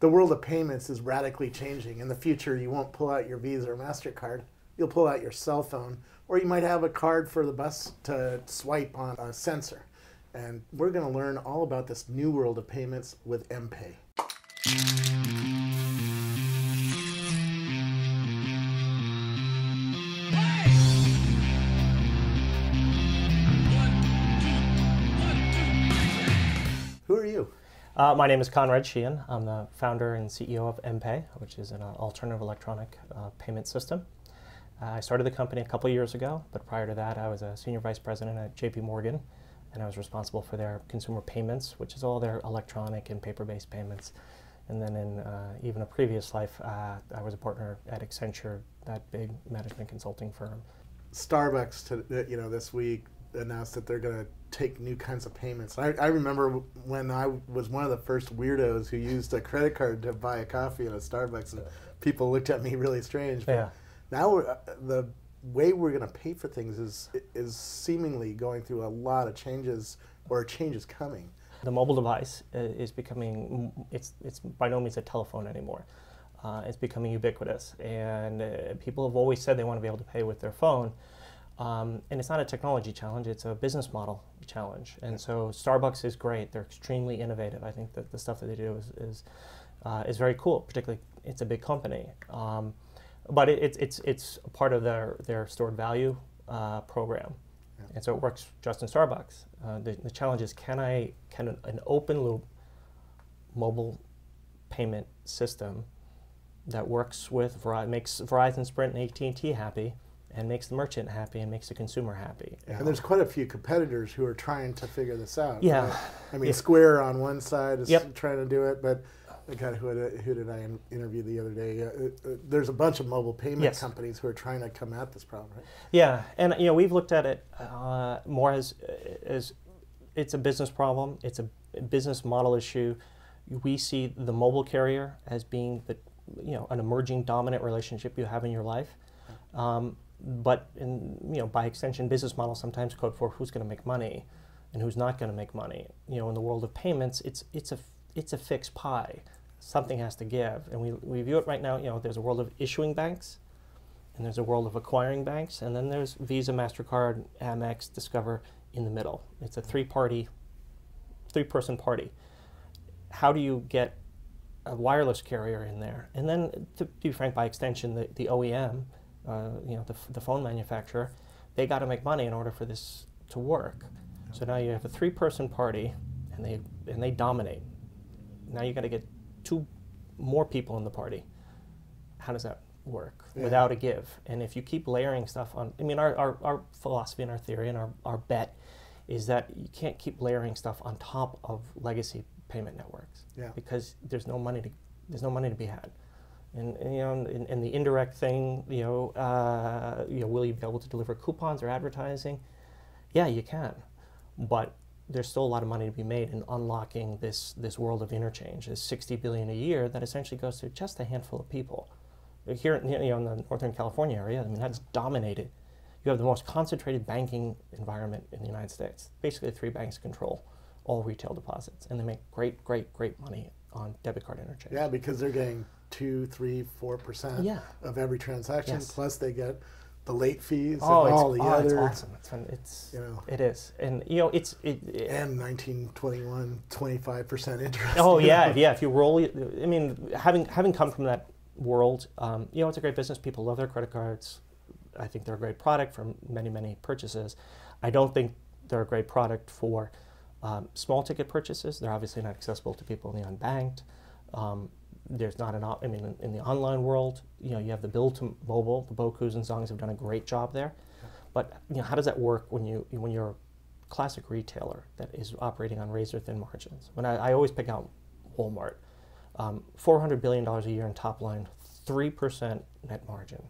the world of payments is radically changing. In the future, you won't pull out your Visa or MasterCard. You'll pull out your cell phone, or you might have a card for the bus to swipe on a sensor. And we're going to learn all about this new world of payments with mPayy. Who are you? My name is Conrad Sheehan. I'm the founder and CEO of mPayy, which is an alternative electronic payment system. I started the company a couple years ago, but prior to that I was a senior vice president at JP Morgan, and I was responsible for their consumer payments, which is all their electronic and paper-based payments. And then in even a previous life, I was a partner at Accenture, that big management consulting firm. Starbucks, this week announced that they're going to take new kinds of payments. I remember when I was one of the first weirdos who used a credit card to buy a coffee at a Starbucks, and people looked at me really strange. But yeah. Now the way we're going to pay for things is seemingly going through a lot of changes, or changes coming. The mobile device is becoming, it's by no means a telephone anymore. It's becoming ubiquitous, and people have always said they want to be able to pay with their phone. And it's not a technology challenge, it's a business model challenge. And so Starbucks is great, they're extremely innovative. I think that the stuff that they do is very cool, particularly it's a big company. But it's a part of their stored value program. Yeah. And so it works just in Starbucks. The challenge is, can an open loop mobile payment system that works with makes Verizon, Sprint, and AT&T happy, and makes the merchant happy, and makes the consumer happy. Yeah, and there's quite a few competitors who are trying to figure this out. Yeah. Right? I mean, Square on one side is Yep. trying to do it, but God, who did I interview the other day? There's a bunch of mobile payment Yes. companies who are trying to come at this problem, right? Yeah, and we've looked at it more as it's a business problem, it's a business model issue. We see the mobile carrier as being an emerging dominant relationship you have in your life. But by extension, business models sometimes code for who's going to make money and who's not going to make money. In the world of payments, it's a fixed pie. Something has to give, and we view it right now. There's a world of issuing banks, and there's a world of acquiring banks, and then there's Visa, MasterCard, Amex, Discover in the middle. It's a three-person party. How do you get a wireless carrier in there? And then, to be frank, by extension, the OEM. The phone manufacturer, they got to make money in order for this to work. So now you have a three-person party, and they dominate. Now you got to get two more people in the party. How does that work without a give? And if you keep layering stuff on, our philosophy and our theory and our bet is that you can't keep layering stuff on top of legacy payment networks, because there's no money to be had. And the indirect thing, will you be able to deliver coupons or advertising? Yeah, you can, but there's still a lot of money to be made in unlocking this world of interchange. There's $60 billion a year that essentially goes to just a handful of people. Here, in the Northern California area, that's dominated. You have the most concentrated banking environment in the United States. Basically, 3 banks control all retail deposits, and they make great money on debit card interchange. Yeah, because they're getting 2, 3, 4% of every transaction. Yes. Plus they get the late fees and all the other. It's awesome. It is, and and 1921 25% interest. Oh yeah. If you roll, having come from that world, it's a great business. People love their credit cards. I think they're a great product for many purchases. I don't think they're a great product for small ticket purchases. They're obviously not accessible to people in the unbanked. There's not in the online world, you have the bill to mobile. The Bokus and Zongs have done a great job there. But how does that work when you're a classic retailer that is operating on razor thin margins? When I always pick out Walmart, $400 billion a year in top line, 3% net margin.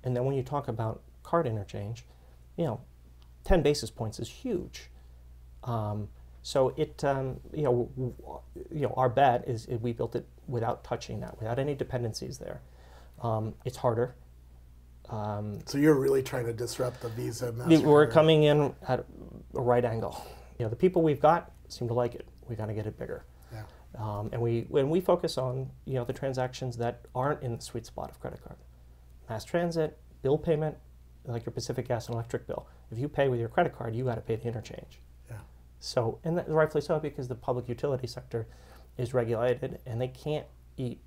And then when you talk about card interchange, 10 basis points is huge. So it, our bet is we built it without touching that, without any dependencies there. It's harder. So you're really trying to disrupt the Visa, MasterCard. We're coming in at a right angle. The people we've got seem to like it. We got to get it bigger. And we focus on the transactions that aren't in the sweet spot of credit card. Mass transit, bill payment, like your Pacific Gas and Electric bill. If you pay with your credit card, you got to pay the interchange. Yeah. So, and rightfully so, because the public utility sector is regulated and they can't eat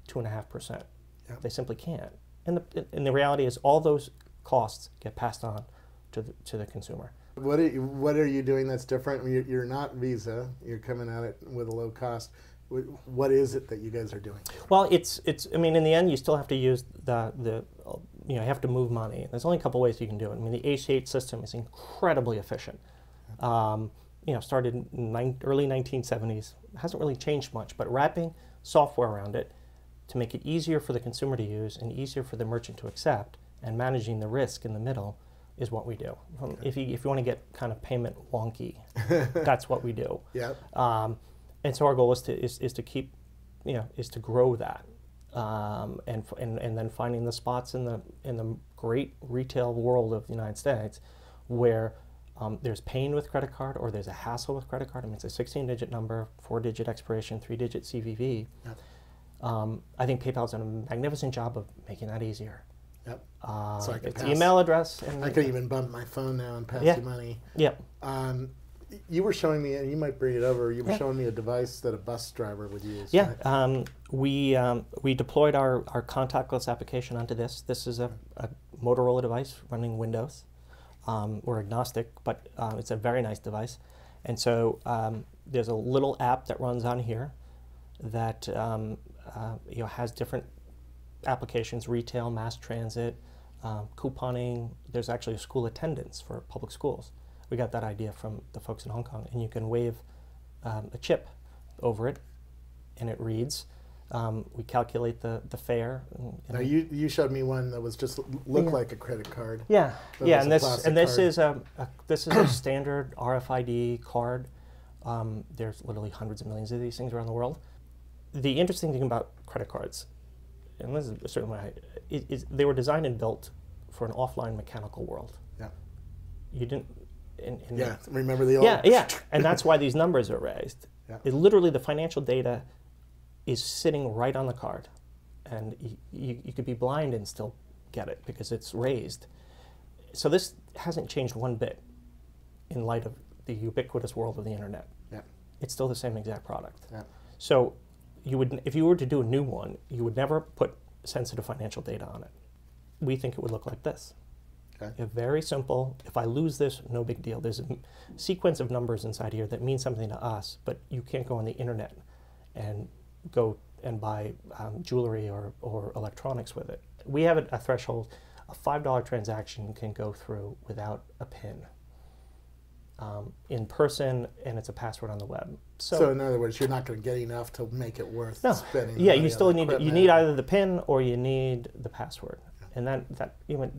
2.5%. Yeah. They simply can't. And the reality is all those costs get passed on to the consumer. What are you doing that's different? You're not Visa. You're coming at it with a low cost. What is it that you guys are doing? Well, it's. I mean, in the end, you still have to use you have to move money. There's only a couple ways you can do it. I mean, the ACH system is incredibly efficient. Started in early 1970s. It hasn't really changed much, but wrapping software around it to make it easier for the consumer to use and easier for the merchant to accept, and managing the risk in the middle is what we do. Okay. If you want to get kind of payment wonky, that's what we do. Yeah. And so our goal is to keep, is to grow that, and then finding the spots in the great retail world of the United States where there's pain with credit card or there's a hassle with credit card. I mean, it's a 16-digit number, 4-digit expiration, 3-digit CVV. Yep. I think PayPal's done a magnificent job of making that easier. Yep. So it's email address. And I could even bump my phone now and pass Yeah. you money. Yep. You were showing me, and you might bring it over. You were showing me a device that a bus driver would use. Yeah. Right? We deployed our contactless application onto this. This is a Motorola device running Windows. We're agnostic, but it's a very nice device. And so there's a little app that runs on here that has different applications: retail, mass transit, couponing. There's actually a school attendance for public schools. We got that idea from the folks in Hong Kong, and you can wave a chip over it, and it reads. We calculate the fare. Now you showed me one that was just looked like a credit card. Yeah, yeah, and this card. is a standard RFID card. There's literally hundreds of millions of these things around the world. The interesting thing about credit cards, and this is a certain way, is they were designed and built for an offline mechanical world. Yeah. You didn't. Remember the old. Yeah, and that's why these numbers are raised. Yeah. Literally, the financial data is sitting right on the card, and you could be blind and still get it because it's raised. So this hasn't changed one bit in light of the ubiquitous world of the internet. Yeah. It's still the same exact product. Yeah. So if you were to do a new one, you would never put sensitive financial data on it. We think it would look like this. Okay. Very simple. If I lose this, no big deal. There's a sequence of numbers inside here that mean something to us, but you can't go on the internet and go and buy jewelry or electronics with it. We have a threshold. A $5 transaction can go through without a PIN in person, and it's a password on the web. So in other words, you're not going to get enough to make it worth spending. Yeah, you still need either the PIN or you need the password. And that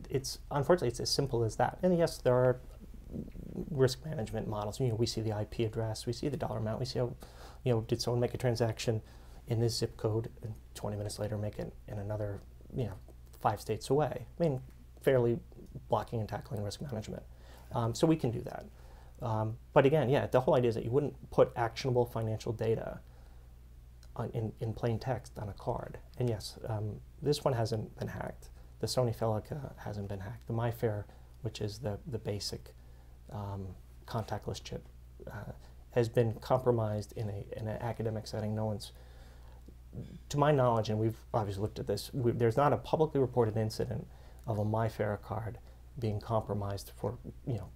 it's unfortunately it's as simple as that. And yes, there are risk management models. We see the IP address, we see the dollar amount, we see how, did someone make a transaction in this zip code and 20 minutes later make it in another, 5 states away. I mean, fairly blocking and tackling risk management. So we can do that. But again, the whole idea is that you wouldn't put actionable financial data in plain text on a card. And yes, this one hasn't been hacked. The Sony Felica hasn't been hacked. The MyFair, which is the basic contactless chip, has been compromised in an academic setting. No one's, to my knowledge, and we've obviously looked at this, there's not a publicly reported incident of a MyFair card being compromised for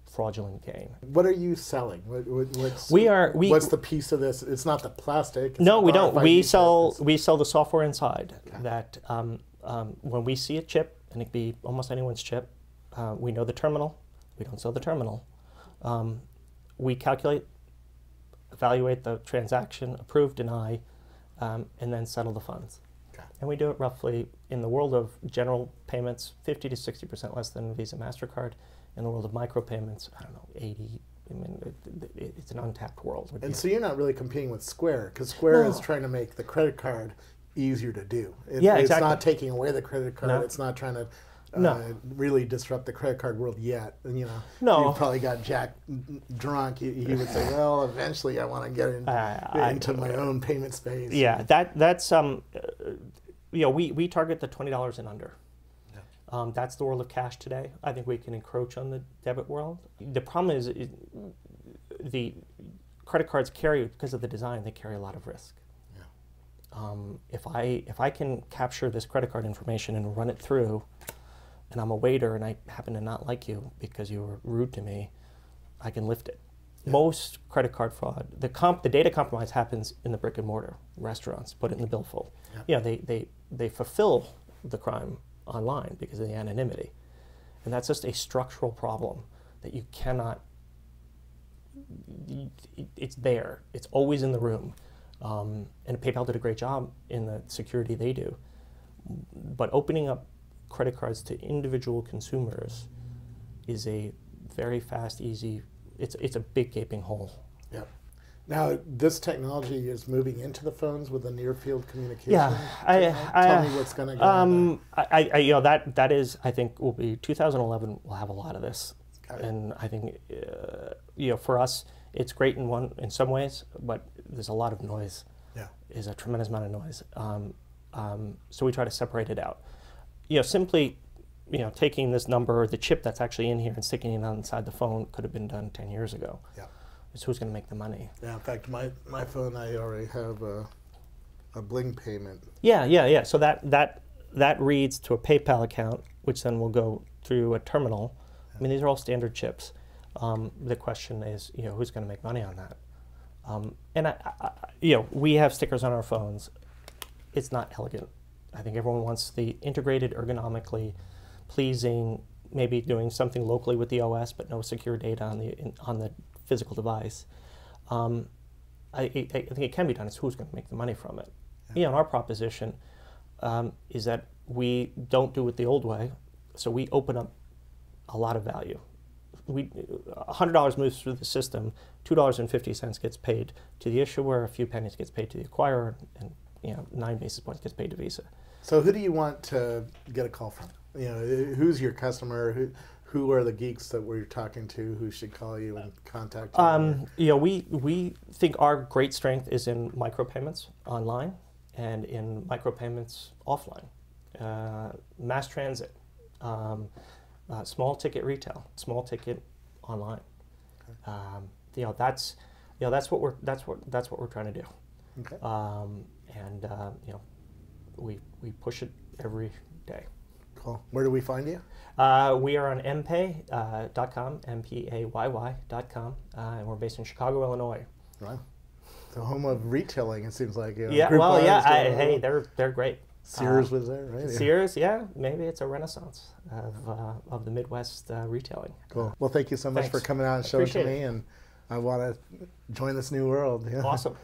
fraudulent gain. What are you selling? What's the piece of this? It's not the plastic. No, we don't. We sell the software inside. Okay. That when we see a chip, and it could be almost anyone's chip, we know the terminal. We don't sell the terminal. We calculate, evaluate the transaction, approve, deny, and then settle the funds. Okay. And we do it roughly, in the world of general payments, 50 to 60% less than Visa, MasterCard. In the world of micropayments, 80. I mean, it's an untapped world. And so you're not really competing with Square, because Square is trying to make the credit card easier to do. Exactly. It's not taking away the credit card. No. It's not trying to really disrupt the credit card world yet. And, you know, No. you probably got Jack drunk. He would say, well, eventually I want to get into my own payment space. Yeah, that's you know, we target the $20 and under. Yeah. That's the world of cash today. I think we can encroach on the debit world. The problem is the credit cards carry, because of the design, they carry a lot of risk. If I can capture this credit card information and run it through, and I'm a waiter and I happen to not like you because you were rude to me, I can lift it. Yeah. Most credit card fraud, the data compromise happens in the brick and mortar restaurants. Put it in the billfold. Yeah. You know, they fulfill the crime online because of the anonymity, and that's just a structural problem that you cannot. It's there. It's always in the room. And PayPal did a great job in the security they do. But opening up credit cards to individual consumers is a very fast, easy, it's a big gaping hole. Yep. Now, this technology is moving into the phones with the near field communication. Yeah. Tell me what's going to go on there. You know, that is, I think, will be 2011 will have a lot of this. Okay. And I think, you know, for us, it's great in some ways, but there's a lot of noise. Yeah, there's a tremendous amount of noise. So we try to separate it out. You know, simply, you know, taking this number, the chip that's actually in here, and sticking it inside the phone could have been done 10 years ago. Yeah, it's who's going to make the money. Yeah, in fact, my phone, I already have a Bling payment. Yeah. So that reads to a PayPal account, which then will go through a terminal. Yeah. I mean, these are all standard chips. The question is, you know, who's going to make money on that? And you know, we have stickers on our phones. It's not elegant. I think everyone wants the integrated, ergonomically pleasing, maybe doing something locally with the OS, but no secure data on the physical device. I think it can be done. It's who's going to make the money from it. Yeah. You know, and our proposition is that we don't do it the old way, so we open up a lot of value. $100 moves through the system, $2.50 gets paid to the issuer, a few pennies gets paid to the acquirer, and, you know, 9 basis points gets paid to Visa. So who do you want to get a call from? You know, who's your customer? Who are the geeks that we're talking to who should call you and contact you? You know, we think our great strength is in micropayments online and in micropayments offline, mass transit. Small ticket retail, small ticket online. Okay. You know, that's what we're trying to do. Okay. You know, we push it every day. Cool. Where do we find you? We are on mPayy.com, mPayy.com, and we're based in Chicago, Illinois. Wow. The home of retailing, it seems like. You know, yeah. Well, yeah. Hey, they're great. Sears was there, right? Sears, yeah. Maybe it's a renaissance of the Midwest retailing. Cool. Well, thank you so much for coming out and showing it to me, and I want to join this new world. Yeah. Awesome.